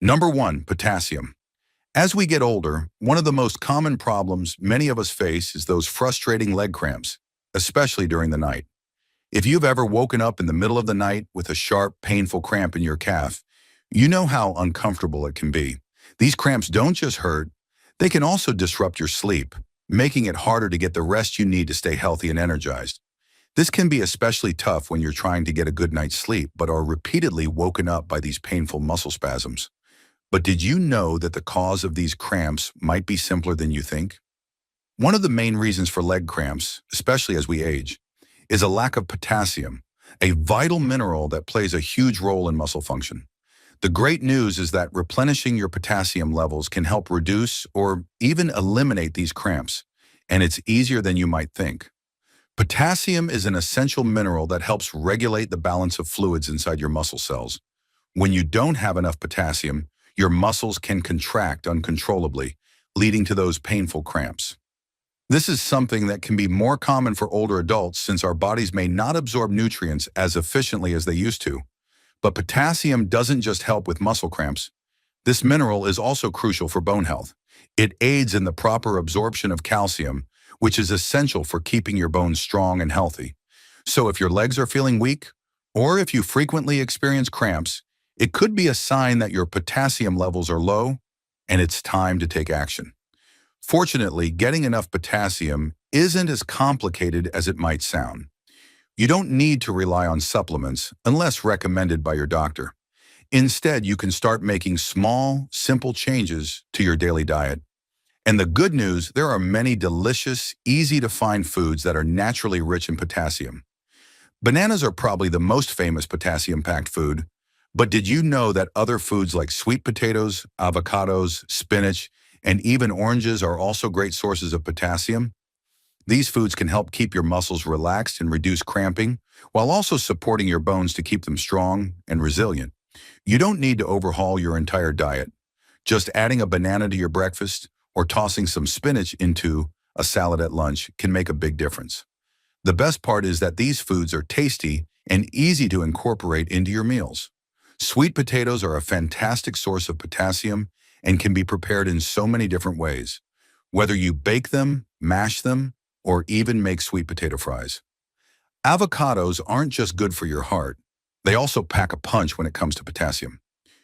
Number one, potassium. As we get older, one of the most common problems many of us face is those frustrating leg cramps, especially during the night. If you've ever woken up in the middle of the night with a sharp, painful cramp in your calf, you know how uncomfortable it can be. These cramps don't just hurt, they can also disrupt your sleep, making it harder to get the rest you need to stay healthy and energized. This can be especially tough when you're trying to get a good night's sleep but are repeatedly woken up by these painful muscle spasms. But did you know that the cause of these cramps might be simpler than you think? One of the main reasons for leg cramps, especially as we age, is a lack of potassium, a vital mineral that plays a huge role in muscle function. The great news is that replenishing your potassium levels can help reduce or even eliminate these cramps, and it's easier than you might think. Potassium is an essential mineral that helps regulate the balance of fluids inside your muscle cells. When you don't have enough potassium, your muscles can contract uncontrollably, leading to those painful cramps. This is something that can be more common for older adults since our bodies may not absorb nutrients as efficiently as they used to. But potassium doesn't just help with muscle cramps. This mineral is also crucial for bone health. It aids in the proper absorption of calcium, which is essential for keeping your bones strong and healthy. So if your legs are feeling weak, or if you frequently experience cramps, it could be a sign that your potassium levels are low and it's time to take action. Fortunately, getting enough potassium isn't as complicated as it might sound. You don't need to rely on supplements unless recommended by your doctor. Instead, you can start making small, simple changes to your daily diet. And the good news, there are many delicious, easy-to-find foods that are naturally rich in potassium. Bananas are probably the most famous potassium-packed food, but did you know that other foods like sweet potatoes, avocados, spinach, and even oranges are also great sources of potassium? These foods can help keep your muscles relaxed and reduce cramping, while also supporting your bones to keep them strong and resilient. You don't need to overhaul your entire diet. Just adding a banana to your breakfast or tossing some spinach into a salad at lunch can make a big difference. The best part is that these foods are tasty and easy to incorporate into your meals. Sweet potatoes are a fantastic source of potassium and can be prepared in so many different ways, whether you bake them, mash them, or even make sweet potato fries. Avocados aren't just good for your heart, they also pack a punch when it comes to potassium.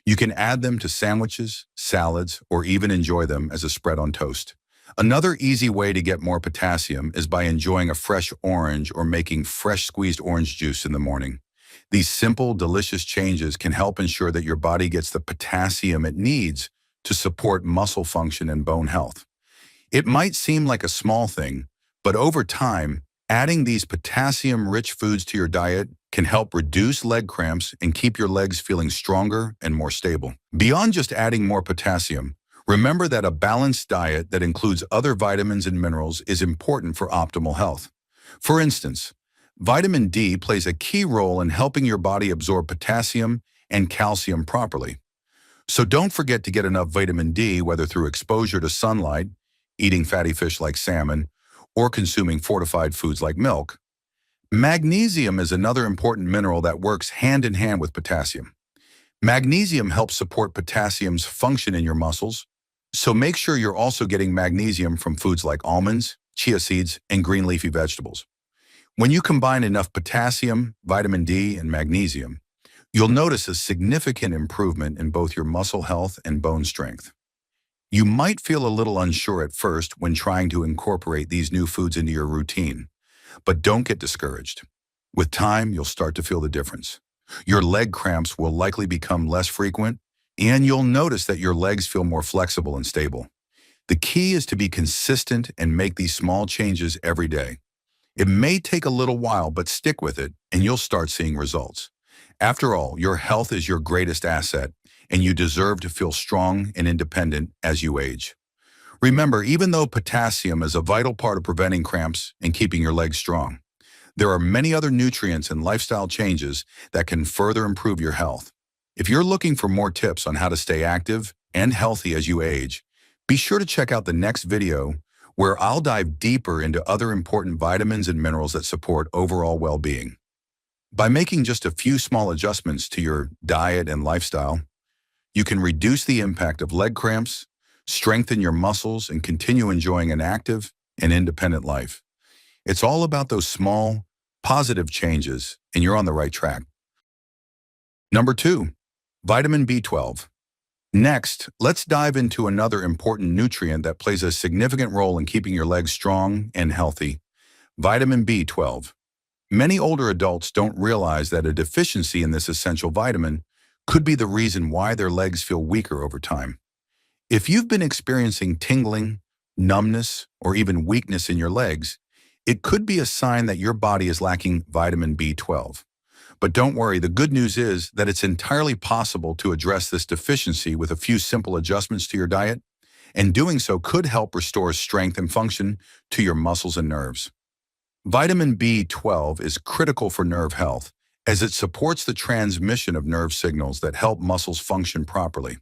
You can add them to sandwiches, salads, or even enjoy them as a spread on toast. Another easy way to get more potassium is by enjoying a fresh orange or making fresh squeezed orange juice in the morning. These simple, delicious changes can help ensure that your body gets the potassium it needs to support muscle function and bone health. It might seem like a small thing, but over time, adding these potassium-rich foods to your diet can help reduce leg cramps and keep your legs feeling stronger and more stable. Beyond just adding more potassium, remember that a balanced diet that includes other vitamins and minerals is important for optimal health. For instance, vitamin D plays a key role in helping your body absorb potassium and calcium properly. So don't forget to get enough vitamin D, whether through exposure to sunlight, eating fatty fish like salmon, or consuming fortified foods like milk. Magnesium is another important mineral that works hand in hand with potassium. Magnesium helps support potassium's function in your muscles, so make sure you're also getting magnesium from foods like almonds, chia seeds, and green leafy vegetables. When you combine enough potassium, vitamin D, and magnesium, you'll notice a significant improvement in both your muscle health and bone strength. You might feel a little unsure at first when trying to incorporate these new foods into your routine, but don't get discouraged. With time, you'll start to feel the difference. Your leg cramps will likely become less frequent, and you'll notice that your legs feel more flexible and stable. The key is to be consistent and make these small changes every day. It may take a little while, but stick with it, and you'll start seeing results. After all, your health is your greatest asset, and you deserve to feel strong and independent as you age. Remember, even though potassium is a vital part of preventing cramps and keeping your legs strong, there are many other nutrients and lifestyle changes that can further improve your health. If you're looking for more tips on how to stay active and healthy as you age, be sure to check out the next video where I'll dive deeper into other important vitamins and minerals that support overall well-being. By making just a few small adjustments to your diet and lifestyle, You can reduce the impact of leg cramps, strengthen your muscles, and continue enjoying an active and independent life. It's all about those small, positive changes, and you're on the right track. Number 2, vitamin B12. Next, let's dive into another important nutrient that plays a significant role in keeping your legs strong and healthy: vitamin B12. Many older adults don't realize that a deficiency in this essential vitamin could be the reason why their legs feel weaker over time. If you've been experiencing tingling, numbness, or even weakness in your legs, it could be a sign that your body is lacking vitamin B12. But don't worry, the good news is that it's entirely possible to address this deficiency with a few simple adjustments to your diet, and doing so could help restore strength and function to your muscles and nerves. Vitamin B12 is critical for nerve health as it supports the transmission of nerve signals that help muscles function properly.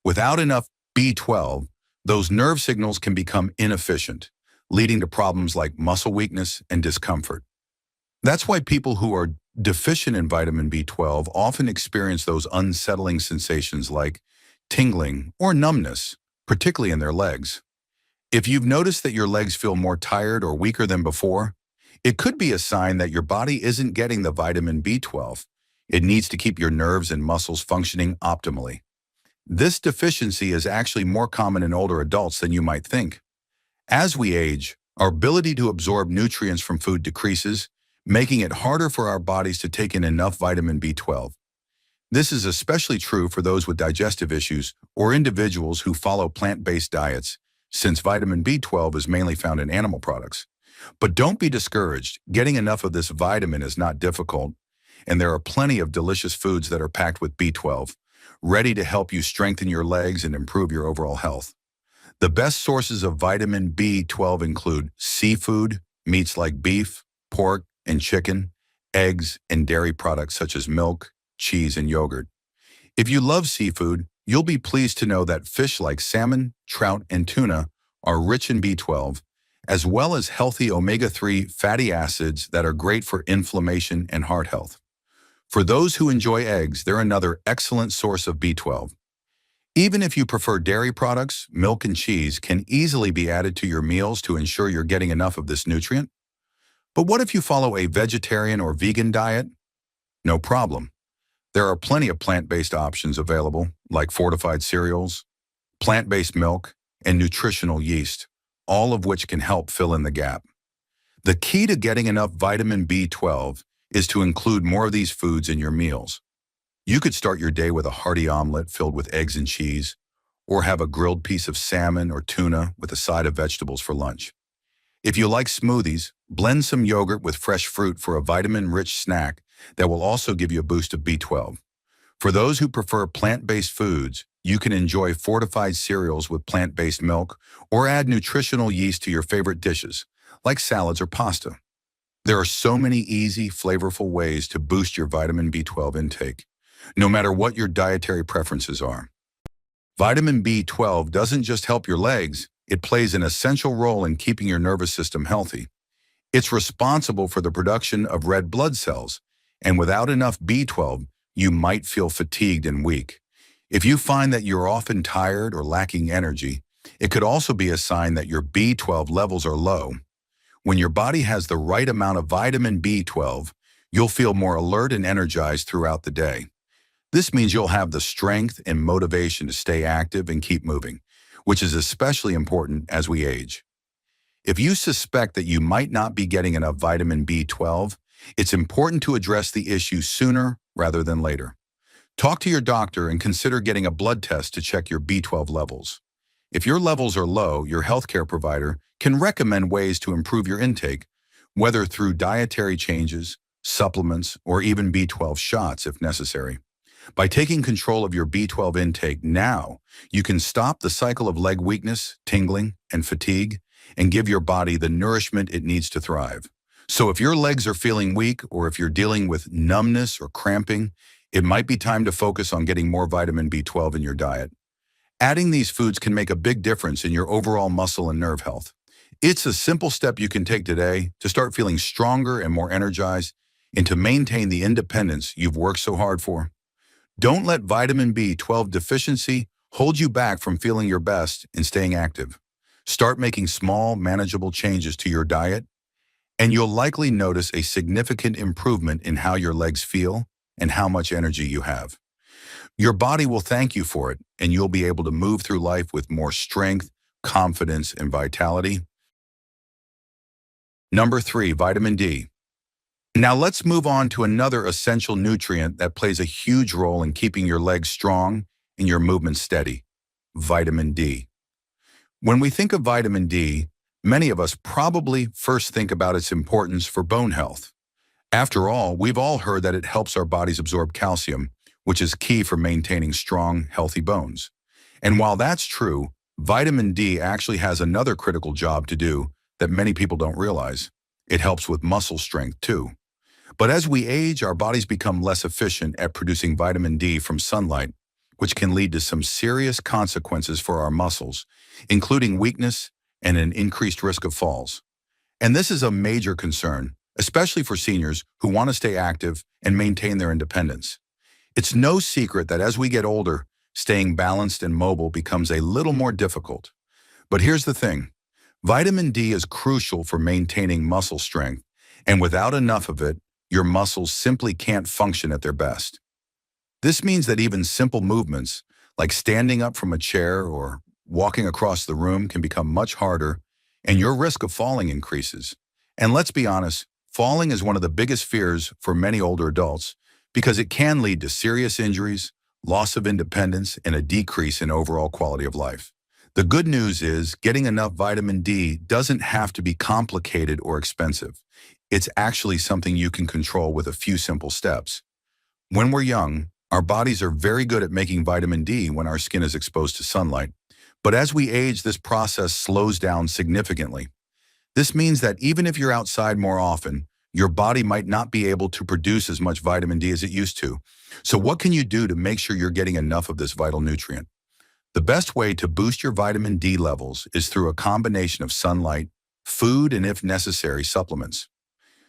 Without enough B12, those nerve signals can become inefficient, leading to problems like muscle weakness and discomfort. That's why people who are deficient in vitamin B12 often experience those unsettling sensations like tingling or numbness, particularly in their legs. If you've noticed that your legs feel more tired or weaker than before, it could be a sign that your body isn't getting the vitamin B12 it needs to keep your nerves and muscles functioning optimally. This deficiency is actually more common in older adults than you might think. As we age, our ability to absorb nutrients from food decreases, making it harder for our bodies to take in enough vitamin B12. This is especially true for those with digestive issues or individuals who follow plant-based diets, since vitamin B12 is mainly found in animal products. But don't be discouraged. Getting enough of this vitamin is not difficult, and there are plenty of delicious foods that are packed with B12, ready to help you strengthen your legs and improve your overall health. The best sources of vitamin B12 include seafood, meats like beef, pork, and chicken, eggs, and dairy products such as milk, cheese, and yogurt. If you love seafood, you'll be pleased to know that fish like salmon, trout, and tuna are rich in B12, as well as healthy omega-3 fatty acids that are great for inflammation and heart health. For those who enjoy eggs, they're another excellent source of B12. Even if you prefer dairy products, milk and cheese can easily be added to your meals to ensure you're getting enough of this nutrient. But what if you follow a vegetarian or vegan diet? No problem. There are plenty of plant-based options available, like fortified cereals, plant-based milk, and nutritional yeast, all of which can help fill in the gap. The key to getting enough vitamin B12 is to include more of these foods in your meals. You could start your day with a hearty omelet filled with eggs and cheese, or have a grilled piece of salmon or tuna with a side of vegetables for lunch. If you like smoothies, blend some yogurt with fresh fruit for a vitamin-rich snack that will also give you a boost of B12. For those who prefer plant-based foods, you can enjoy fortified cereals with plant-based milk or add nutritional yeast to your favorite dishes, like salads or pasta. There are so many easy, flavorful ways to boost your vitamin B12 intake, no matter what your dietary preferences are. Vitamin B12 doesn't just help your legs, it plays an essential role in keeping your nervous system healthy. It's responsible for the production of red blood cells, and without enough B12, you might feel fatigued and weak. If you find that you're often tired or lacking energy, it could also be a sign that your B12 levels are low. When your body has the right amount of vitamin B12, you'll feel more alert and energized throughout the day. This means you'll have the strength and motivation to stay active and keep moving, which is especially important as we age. If you suspect that you might not be getting enough vitamin B12, it's important to address the issue sooner rather than later. Talk to your doctor and consider getting a blood test to check your B12 levels. If your levels are low, your healthcare provider can recommend ways to improve your intake, whether through dietary changes, supplements, or even B12 shots if necessary. By taking control of your B12 intake now, you can stop the cycle of leg weakness, tingling, and fatigue, and give your body the nourishment it needs to thrive. So if your legs are feeling weak, or if you're dealing with numbness or cramping, it might be time to focus on getting more vitamin B12 in your diet. Adding these foods can make a big difference in your overall muscle and nerve health. It's a simple step you can take today to start feeling stronger and more energized, and to maintain the independence you've worked so hard for. Don't let vitamin B12 deficiency hold you back from feeling your best and staying active. Start making small, manageable changes to your diet, and you'll likely notice a significant improvement in how your legs feel and how much energy you have. Your body will thank you for it, and you'll be able to move through life with more strength, confidence, and vitality. Number 3, vitamin D. Now let's move on to another essential nutrient that plays a huge role in keeping your legs strong and your movement steady: vitamin D. When we think of vitamin D, many of us probably first think about its importance for bone health. After all, we've all heard that it helps our bodies absorb calcium, which is key for maintaining strong, healthy bones. And while that's true, vitamin D actually has another critical job to do that many people don't realize. It helps with muscle strength too. But as we age, our bodies become less efficient at producing vitamin D from sunlight, which can lead to some serious consequences for our muscles, including weakness and an increased risk of falls. And this is a major concern, especially for seniors who want to stay active and maintain their independence. It's no secret that as we get older, staying balanced and mobile becomes a little more difficult. But here's the thing: vitamin D is crucial for maintaining muscle strength, and without enough of it, your muscles simply can't function at their best. This means that even simple movements, like standing up from a chair or walking across the room, can become much harder, and your risk of falling increases. And let's be honest, falling is one of the biggest fears for many older adults because it can lead to serious injuries, loss of independence, and a decrease in overall quality of life. The good news is getting enough vitamin D doesn't have to be complicated or expensive. It's actually something you can control with a few simple steps. When we're young, our bodies are very good at making vitamin D when our skin is exposed to sunlight. But as we age, this process slows down significantly. This means that even if you're outside more often, your body might not be able to produce as much vitamin D as it used to. So what can you do to make sure you're getting enough of this vital nutrient? The best way to boost your vitamin D levels is through a combination of sunlight, food, and if necessary, supplements.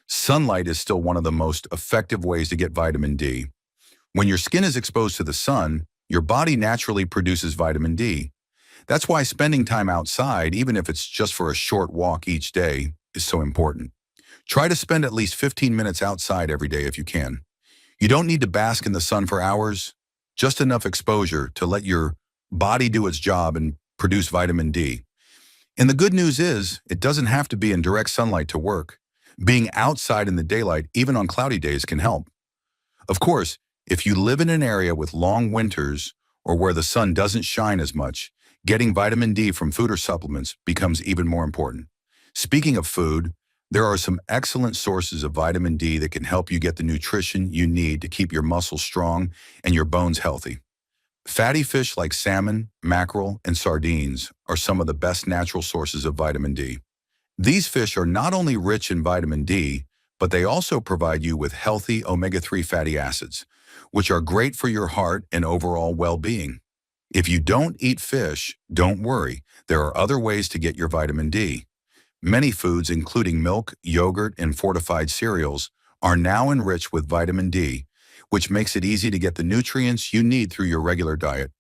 Sunlight is still one of the most effective ways to get vitamin D. When your skin is exposed to the sun, your body naturally produces vitamin D. That's why spending time outside, even if it's just for a short walk each day, is so important. Try to spend at least 15 minutes outside every day if you can. You don't need to bask in the sun for hours, just enough exposure to let your body do its job and produce vitamin D. And the good news is, it doesn't have to be in direct sunlight to work. Being outside in the daylight, even on cloudy days, can help. Of course, if you live in an area with long winters or where the sun doesn't shine as much, getting vitamin D from food or supplements becomes even more important. Speaking of food, there are some excellent sources of vitamin D that can help you get the nutrition you need to keep your muscles strong and your bones healthy. Fatty fish like salmon, mackerel, and sardines are some of the best natural sources of vitamin D. These fish are not only rich in vitamin D, but they also provide you with healthy omega-3 fatty acids, which are great for your heart and overall well-being. If you don't eat fish, don't worry. There are other ways to get your vitamin D. Many foods, including milk, yogurt, and fortified cereals, are now enriched with vitamin D, which makes it easy to get the nutrients you need through your regular diet.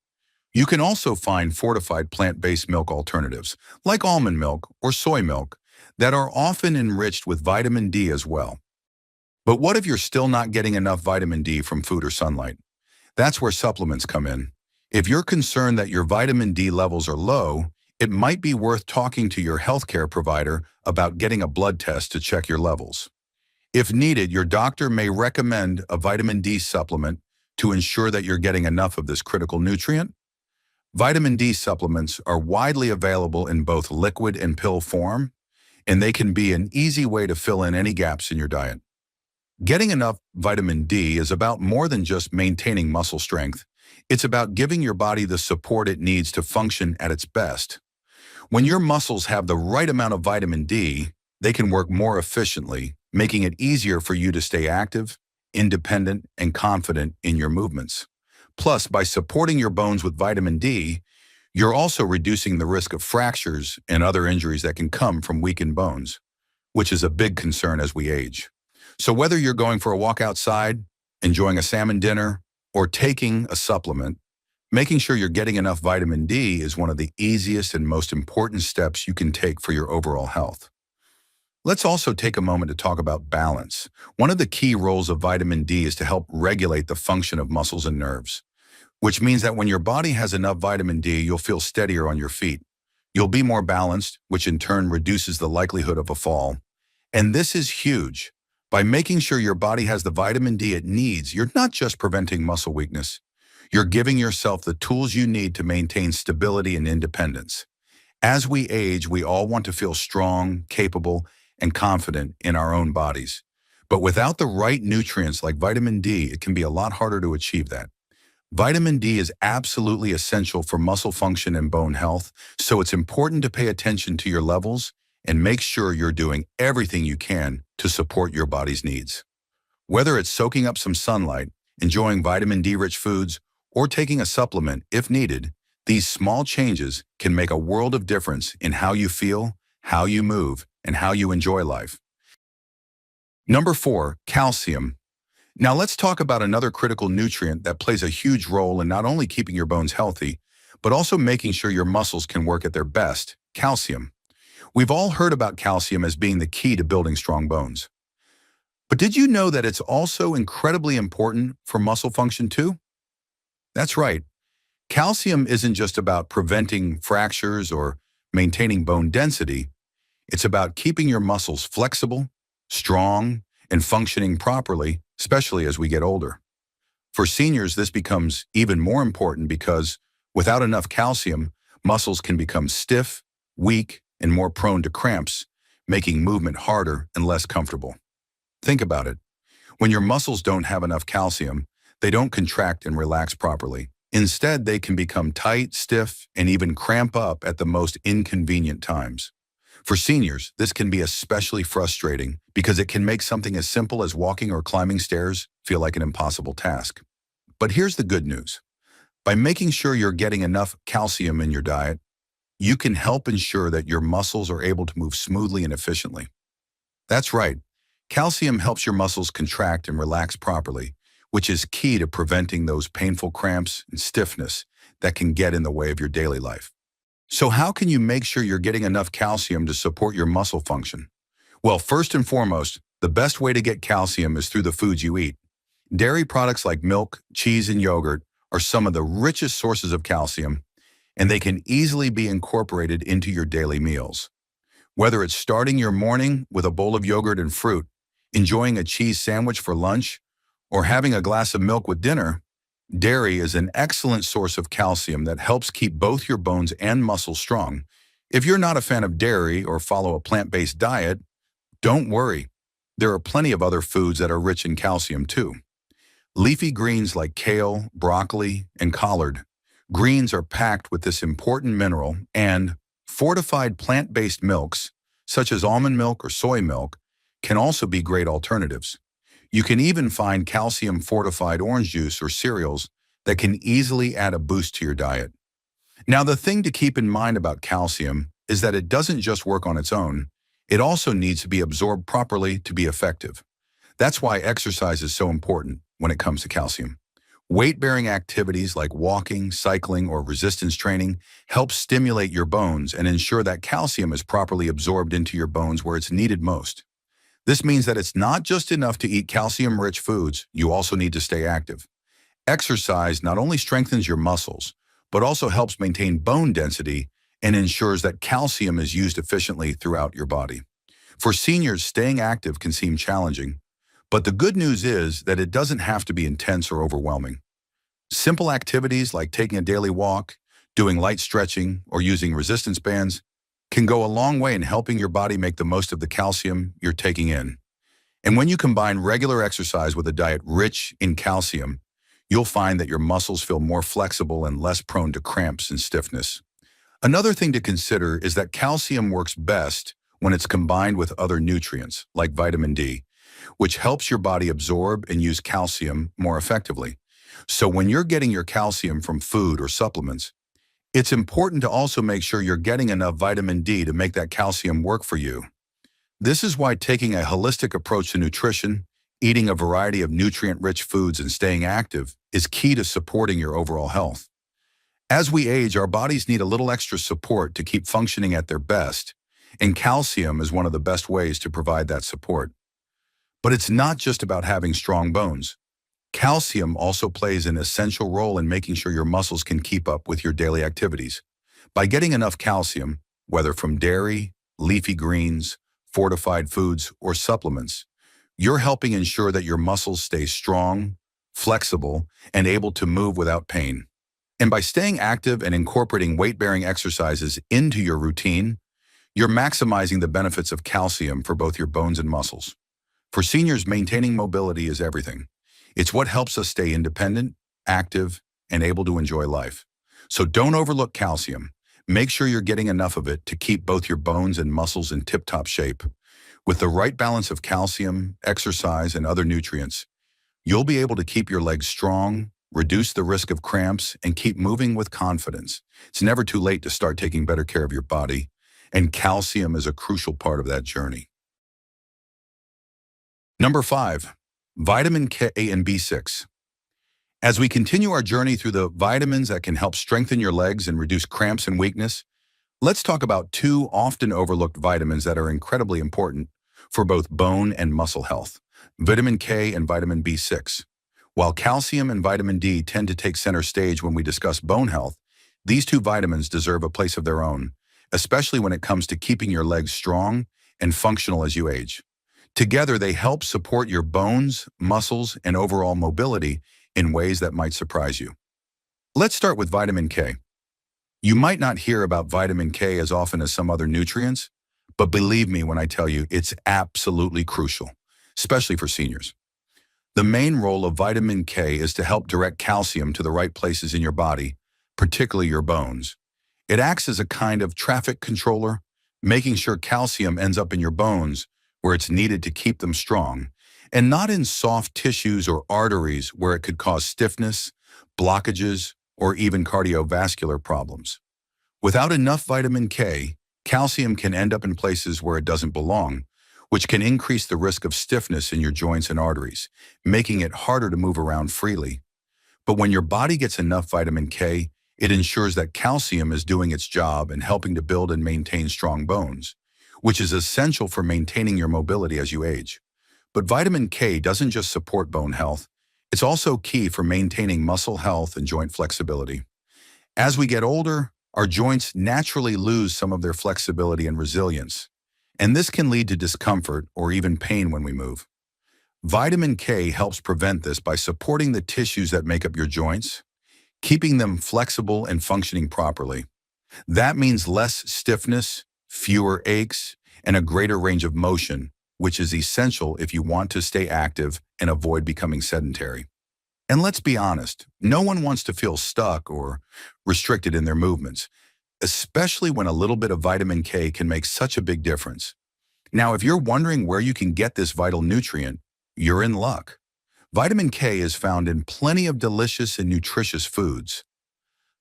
You can also find fortified plant-based milk alternatives, like almond milk or soy milk, that are often enriched with vitamin D as well. But what if you're still not getting enough vitamin D from food or sunlight? That's where supplements come in. If you're concerned that your vitamin D levels are low, it might be worth talking to your healthcare provider about getting a blood test to check your levels. If needed, your doctor may recommend a vitamin D supplement to ensure that you're getting enough of this critical nutrient. Vitamin D supplements are widely available in both liquid and pill form, and they can be an easy way to fill in any gaps in your diet. Getting enough vitamin D is about more than just maintaining muscle strength. It's about giving your body the support it needs to function at its best. When your muscles have the right amount of vitamin D, they can work more efficiently, making it easier for you to stay active, independent, and confident in your movements. Plus, by supporting your bones with vitamin D, you're also reducing the risk of fractures and other injuries that can come from weakened bones, which is a big concern as we age. So whether you're going for a walk outside, enjoying a salmon dinner, or taking a supplement, making sure you're getting enough vitamin D is one of the easiest and most important steps you can take for your overall health. Let's also take a moment to talk about balance. One of the key roles of vitamin D is to help regulate the function of muscles and nerves, which means that when your body has enough vitamin D, you'll feel steadier on your feet. You'll be more balanced, which in turn reduces the likelihood of a fall. And this is huge. By making sure your body has the vitamin D it needs, you're not just preventing muscle weakness. You're giving yourself the tools you need to maintain stability and independence. As we age, we all want to feel strong, capable, and confident in our own bodies. But without the right nutrients like vitamin D, it can be a lot harder to achieve that. Vitamin D is absolutely essential for muscle function and bone health, so it's important to pay attention to your levels and make sure you're doing everything you can to support your body's needs. Whether it's soaking up some sunlight, enjoying vitamin D-rich foods, or taking a supplement if needed, these small changes can make a world of difference in how you feel, how you move, and how you enjoy life. Number 4, calcium. Now let's talk about another critical nutrient that plays a huge role in not only keeping your bones healthy, but also making sure your muscles can work at their best, calcium. We've all heard about calcium as being the key to building strong bones. But did you know that it's also incredibly important for muscle function too? That's right. Calcium isn't just about preventing fractures or maintaining bone density. It's about keeping your muscles flexible, strong, and functioning properly, especially as we get older. For seniors, this becomes even more important because without enough calcium, muscles can become stiff, weak, and more prone to cramps, making movement harder and less comfortable. Think about it. When your muscles don't have enough calcium, they don't contract and relax properly. Instead, they can become tight, stiff, and even cramp up at the most inconvenient times. For seniors, this can be especially frustrating because it can make something as simple as walking or climbing stairs feel like an impossible task. But here's the good news. By making sure you're getting enough calcium in your diet, you can help ensure that your muscles are able to move smoothly and efficiently. That's right. Calcium helps your muscles contract and relax properly, which is key to preventing those painful cramps and stiffness that can get in the way of your daily life. So how can you make sure you're getting enough calcium to support your muscle function? Well, first and foremost, the best way to get calcium is through the foods you eat. Dairy products like milk, cheese, and yogurt are some of the richest sources of calcium, and they can easily be incorporated into your daily meals. Whether it's starting your morning with a bowl of yogurt and fruit, enjoying a cheese sandwich for lunch, or having a glass of milk with dinner, dairy is an excellent source of calcium that helps keep both your bones and muscles strong. If you're not a fan of dairy or follow a plant-based diet, don't worry. There are plenty of other foods that are rich in calcium too. Leafy greens like kale, broccoli, and collard greens are packed with this important mineral, and fortified plant-based milks, such as almond milk or soy milk, can also be great alternatives. You can even find calcium-fortified orange juice or cereals that can easily add a boost to your diet. Now, the thing to keep in mind about calcium is that it doesn't just work on its own. It also needs to be absorbed properly to be effective. That's why exercise is so important when it comes to calcium. Weight-bearing activities like walking, cycling, or resistance training help stimulate your bones and ensure that calcium is properly absorbed into your bones where it's needed most. This means that it's not just enough to eat calcium-rich foods, you also need to stay active. Exercise not only strengthens your muscles, but also helps maintain bone density and ensures that calcium is used efficiently throughout your body. For seniors, staying active can seem challenging, but the good news is that it doesn't have to be intense or overwhelming. Simple activities like taking a daily walk, doing light stretching, or using resistance bands can go a long way in helping your body make the most of the calcium you're taking in. And when you combine regular exercise with a diet rich in calcium, you'll find that your muscles feel more flexible and less prone to cramps and stiffness. Another thing to consider is that calcium works best when it's combined with other nutrients, like vitamin D, which helps your body absorb and use calcium more effectively. So when you're getting your calcium from food or supplements, it's important to also make sure you're getting enough vitamin D to make that calcium work for you. This is why taking a holistic approach to nutrition Eating a variety of nutrient-rich foods and staying active is key to supporting your overall health. As we age, our bodies need a little extra support to keep functioning at their best, and calcium is one of the best ways to provide that support. But it's not just about having strong bones. Calcium also plays an essential role in making sure your muscles can keep up with your daily activities. By getting enough calcium, whether from dairy, leafy greens, fortified foods, or supplements, you're helping ensure that your muscles stay strong, flexible, and able to move without pain. And by staying active and incorporating weight-bearing exercises into your routine, you're maximizing the benefits of calcium for both your bones and muscles. For seniors, maintaining mobility is everything. It's what helps us stay independent, active, and able to enjoy life. So don't overlook calcium. Make sure you're getting enough of it to keep both your bones and muscles in tip-top shape. With the right balance of calcium, exercise, and other nutrients, you'll be able to keep your legs strong, reduce the risk of cramps, and keep moving with confidence. It's never too late to start taking better care of your body, and calcium is a crucial part of that journey. Number 5, vitamin K and B6. As we continue our journey through the vitamins that can help strengthen your legs and reduce cramps and weakness, let's talk about two often overlooked vitamins that are incredibly important for both bone and muscle health: vitamin K and vitamin B6. While calcium and vitamin D tend to take center stage when we discuss bone health, these two vitamins deserve a place of their own, especially when it comes to keeping your legs strong and functional as you age. Together, they help support your bones, muscles, and overall mobility in ways that might surprise you. Let's start with vitamin K. You might not hear about vitamin K as often as some other nutrients, but believe me when I tell you it's absolutely crucial, especially for seniors. The main role of vitamin K is to help direct calcium to the right places in your body, particularly your bones. It acts as a kind of traffic controller, making sure calcium ends up in your bones where it's needed to keep them strong, and not in soft tissues or arteries where it could cause stiffness, blockages, or even cardiovascular problems. Without enough vitamin K, calcium can end up in places where it doesn't belong, which can increase the risk of stiffness in your joints and arteries, making it harder to move around freely. But when your body gets enough vitamin K, it ensures that calcium is doing its job and helping to build and maintain strong bones, which is essential for maintaining your mobility as you age. But vitamin K doesn't just support bone health, it's also key for maintaining muscle health and joint flexibility. As we get older, our joints naturally lose some of their flexibility and resilience, and this can lead to discomfort or even pain when we move. Vitamin K helps prevent this by supporting the tissues that make up your joints, keeping them flexible and functioning properly. That means less stiffness, fewer aches, and a greater range of motion, which is essential if you want to stay active and avoid becoming sedentary. And let's be honest, no one wants to feel stuck or restricted in their movements, especially when a little bit of vitamin K can make such a big difference. Now, if you're wondering where you can get this vital nutrient, you're in luck. Vitamin K is found in plenty of delicious and nutritious foods.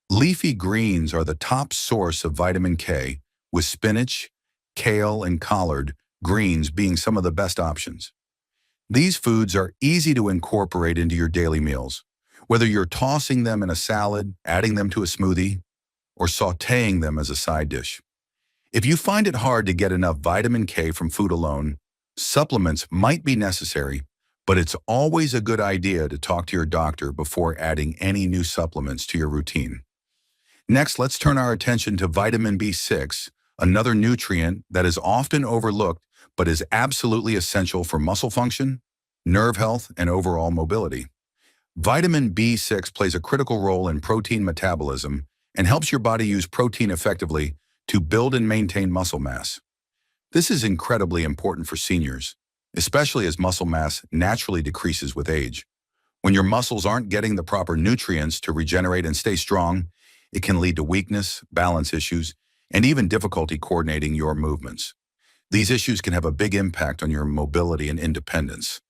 Leafy greens are the top source of vitamin K, with spinach, kale, and collard greens being some of the best options. These foods are easy to incorporate into your daily meals, whether you're tossing them in a salad, adding them to a smoothie, or sautéing them as a side dish. If you find it hard to get enough vitamin K from food alone, supplements might be necessary, but it's always a good idea to talk to your doctor before adding any new supplements to your routine. Next, let's turn our attention to vitamin B6, another nutrient that is often overlooked but is absolutely essential for muscle function, nerve health, and overall mobility. Vitamin B6 plays a critical role in protein metabolism and helps your body use protein effectively to build and maintain muscle mass. This is incredibly important for seniors, especially as muscle mass naturally decreases with age. When your muscles aren't getting the proper nutrients to regenerate and stay strong, it can lead to weakness, balance issues, and even difficulty coordinating your movements. These issues can have a big impact on your mobility and independence,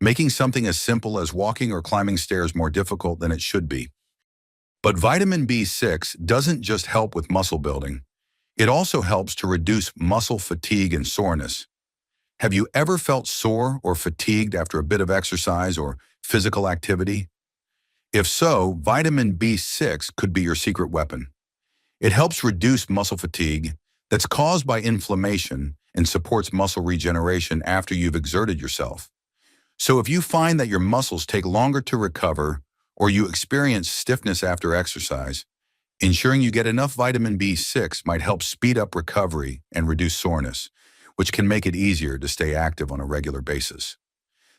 making something as simple as walking or climbing stairs more difficult than it should be. But vitamin B6 doesn't just help with muscle building. It also helps to reduce muscle fatigue and soreness. Have you ever felt sore or fatigued after a bit of exercise or physical activity? If so, vitamin B6 could be your secret weapon. It helps reduce muscle fatigue that's caused by inflammation and supports muscle regeneration after you've exerted yourself. So if you find that your muscles take longer to recover or you experience stiffness after exercise, ensuring you get enough vitamin B6 might help speed up recovery and reduce soreness, which can make it easier to stay active on a regular basis.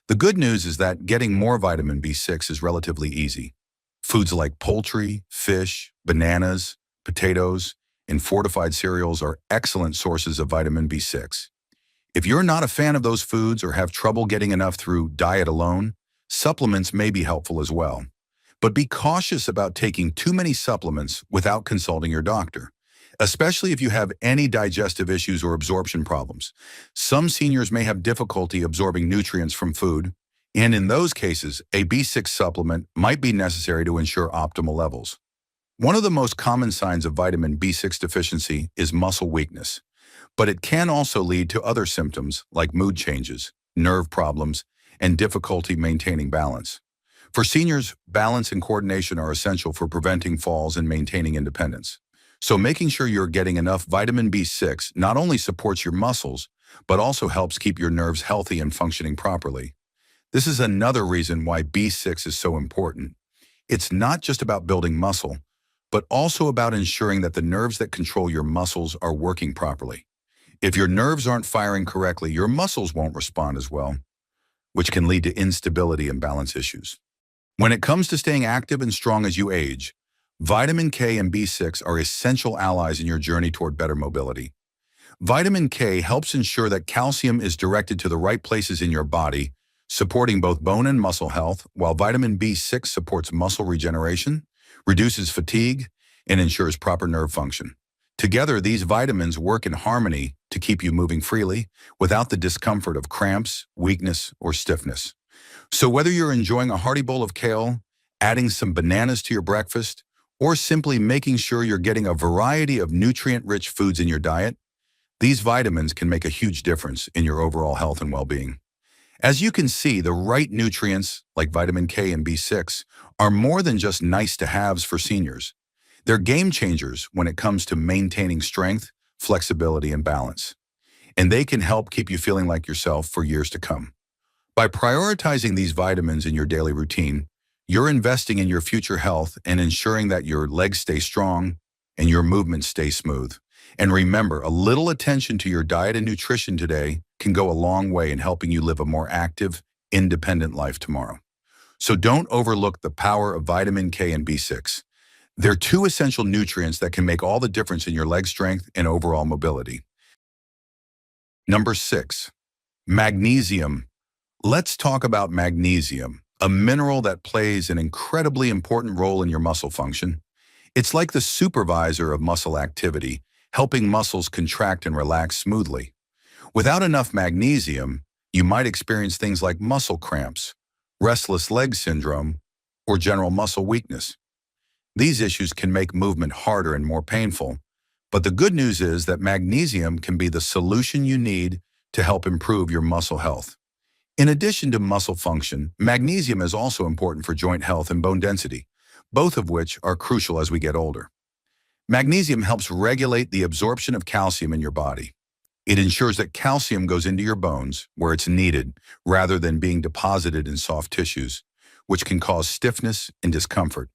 The good news is that getting more vitamin B6 is relatively easy. Foods like poultry, fish, bananas, potatoes, and fortified cereals are excellent sources of vitamin B6. If you're not a fan of those foods or have trouble getting enough through diet alone, supplements may be helpful as well. But be cautious about taking too many supplements without consulting your doctor, especially if you have any digestive issues or absorption problems. Some seniors may have difficulty absorbing nutrients from food, and in those cases, a B6 supplement might be necessary to ensure optimal levels. One of the most common signs of vitamin B6 deficiency is muscle weakness, but it can also lead to other symptoms like mood changes, nerve problems, and difficulty maintaining balance. For seniors, balance and coordination are essential for preventing falls and maintaining independence. So making sure you're getting enough vitamin B6 not only supports your muscles, but also helps keep your nerves healthy and functioning properly. This is another reason why B6 is so important. It's not just about building muscle, but also about ensuring that the nerves that control your muscles are working properly. If your nerves aren't firing correctly, your muscles won't respond as well, which can lead to instability and balance issues. When it comes to staying active and strong as you age, vitamin K and B6 are essential allies in your journey toward better mobility. Vitamin K helps ensure that calcium is directed to the right places in your body, supporting both bone and muscle health, while vitamin B6 supports muscle regeneration, reduces fatigue, and ensures proper nerve function. Together, these vitamins work in harmony to keep you moving freely without the discomfort of cramps, weakness, or stiffness. So whether you're enjoying a hearty bowl of kale, adding some bananas to your breakfast, or simply making sure you're getting a variety of nutrient-rich foods in your diet, these vitamins can make a huge difference in your overall health and well-being. As you can see, the right nutrients, like vitamin K and B6, are more than just nice-to-haves for seniors. They're game changers when it comes to maintaining strength, flexibility, and balance. And they can help keep you feeling like yourself for years to come. By prioritizing these vitamins in your daily routine, you're investing in your future health and ensuring that your legs stay strong and your movements stay smooth. And remember, a little attention to your diet and nutrition today can go a long way in helping you live a more active, independent life tomorrow. So don't overlook the power of vitamin K and B6. They're two essential nutrients that can make all the difference in your leg strength and overall mobility. Number 6, magnesium. Let's talk about magnesium, a mineral that plays an incredibly important role in your muscle function. It's like the supervisor of muscle activity, helping muscles contract and relax smoothly. Without enough magnesium, you might experience things like muscle cramps, restless leg syndrome, or general muscle weakness. These issues can make movement harder and more painful, but the good news is that magnesium can be the solution you need to help improve your muscle health. In addition to muscle function, magnesium is also important for joint health and bone density, both of which are crucial as we get older. Magnesium helps regulate the absorption of calcium in your body. It ensures that calcium goes into your bones where it's needed rather than being deposited in soft tissues, which can cause stiffness and discomfort.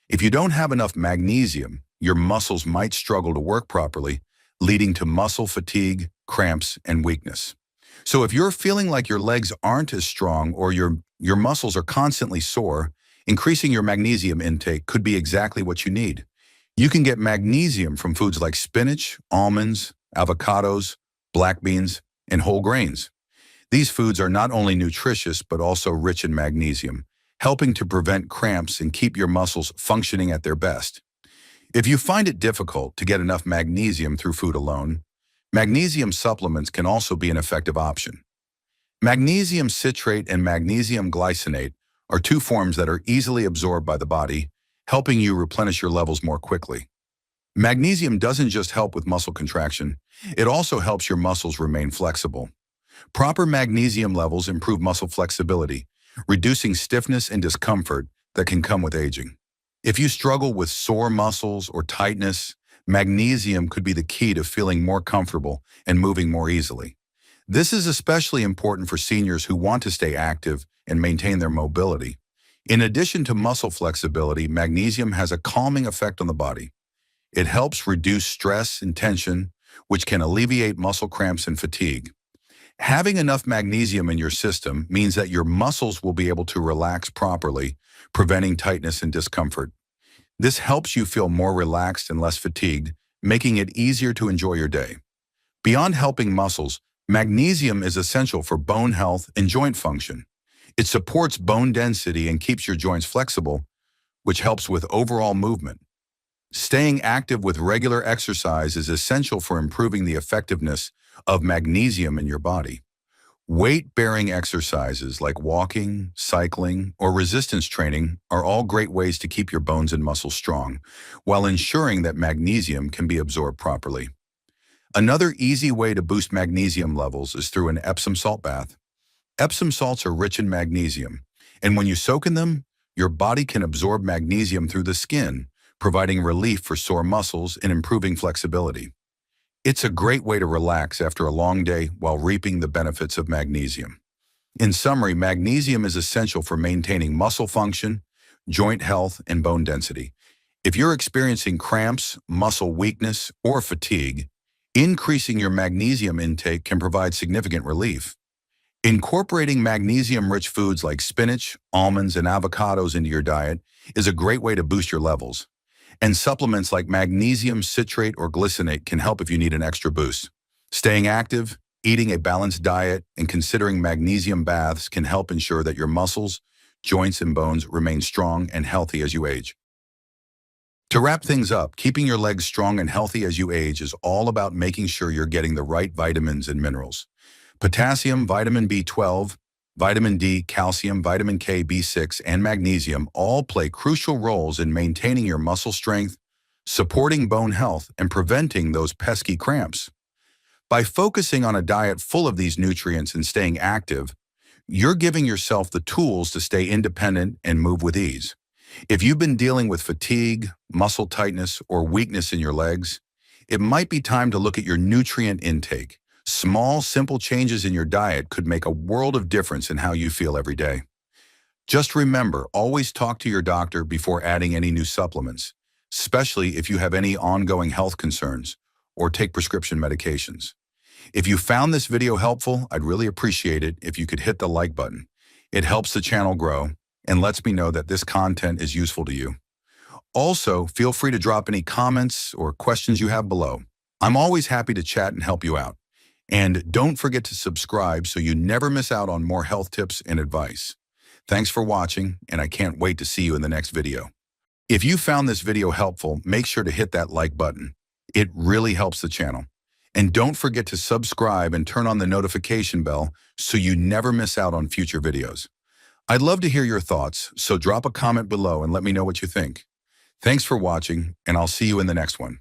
If you don't have enough magnesium, your muscles might struggle to work properly, leading to muscle fatigue, cramps, and weakness. So if you're feeling like your legs aren't as strong or your muscles are constantly sore, increasing your magnesium intake could be exactly what you need. You can get magnesium from foods like spinach, almonds, avocados, black beans, and whole grains. These foods are not only nutritious but also rich in magnesium, helping to prevent cramps and keep your muscles functioning at their best. If you find it difficult to get enough magnesium through food alone, magnesium supplements can also be an effective option. Magnesium citrate and magnesium glycinate are two forms that are easily absorbed by the body, helping you replenish your levels more quickly. Magnesium doesn't just help with muscle contraction, it also helps your muscles remain flexible. Proper magnesium levels improve muscle flexibility, reducing stiffness and discomfort that can come with aging. If you struggle with sore muscles or tightness, magnesium could be the key to feeling more comfortable and moving more easily. This is especially important for seniors who want to stay active and maintain their mobility. In addition to muscle flexibility, magnesium has a calming effect on the body. It helps reduce stress and tension, which can alleviate muscle cramps and fatigue. Having enough magnesium in your system means that your muscles will be able to relax properly, preventing tightness and discomfort. This helps you feel more relaxed and less fatigued, making it easier to enjoy your day. Beyond helping muscles, magnesium is essential for bone health and joint function. It supports bone density and keeps your joints flexible, which helps with overall movement. Staying active with regular exercise is essential for improving the effectiveness of magnesium in your body. Weight-bearing exercises like walking, cycling, or resistance training are all great ways to keep your bones and muscles strong, while ensuring that magnesium can be absorbed properly. Another easy way to boost magnesium levels is through an Epsom salt bath. Epsom salts are rich in magnesium, and when you soak in them, your body can absorb magnesium through the skin, providing relief for sore muscles and improving flexibility. It's a great way to relax after a long day while reaping the benefits of magnesium. In summary, magnesium is essential for maintaining muscle function, joint health, and bone density. If you're experiencing cramps, muscle weakness, or fatigue, increasing your magnesium intake can provide significant relief. Incorporating magnesium-rich foods like spinach, almonds, and avocados into your diet is a great way to boost your levels. And supplements like magnesium citrate or glycinate can help if you need an extra boost. Staying active, eating a balanced diet, and considering magnesium baths can help ensure that your muscles, joints, and bones remain strong and healthy as you age. To wrap things up, keeping your legs strong and healthy as you age is all about making sure you're getting the right vitamins and minerals. Potassium, vitamin B12, vitamin D, calcium, vitamin K, B6, and magnesium all play crucial roles in maintaining your muscle strength, supporting bone health, and preventing those pesky cramps. By focusing on a diet full of these nutrients and staying active, you're giving yourself the tools to stay independent and move with ease. If you've been dealing with fatigue, muscle tightness, or weakness in your legs, it might be time to look at your nutrient intake. Small, simple changes in your diet could make a world of difference in how you feel every day. Just remember, always talk to your doctor before adding any new supplements, especially if you have any ongoing health concerns or take prescription medications. If you found this video helpful, I'd really appreciate it if you could hit the like button. It helps the channel grow and lets me know that this content is useful to you. Also, feel free to drop any comments or questions you have below. I'm always happy to chat and help you out. And don't forget to subscribe so you never miss out on more health tips and advice. Thanks for watching, and I can't wait to see you in the next video. If you found this video helpful, make sure to hit that like button. It really helps the channel. And don't forget to subscribe and turn on the notification bell so you never miss out on future videos. I'd love to hear your thoughts, so drop a comment below and let me know what you think. Thanks for watching, and I'll see you in the next one.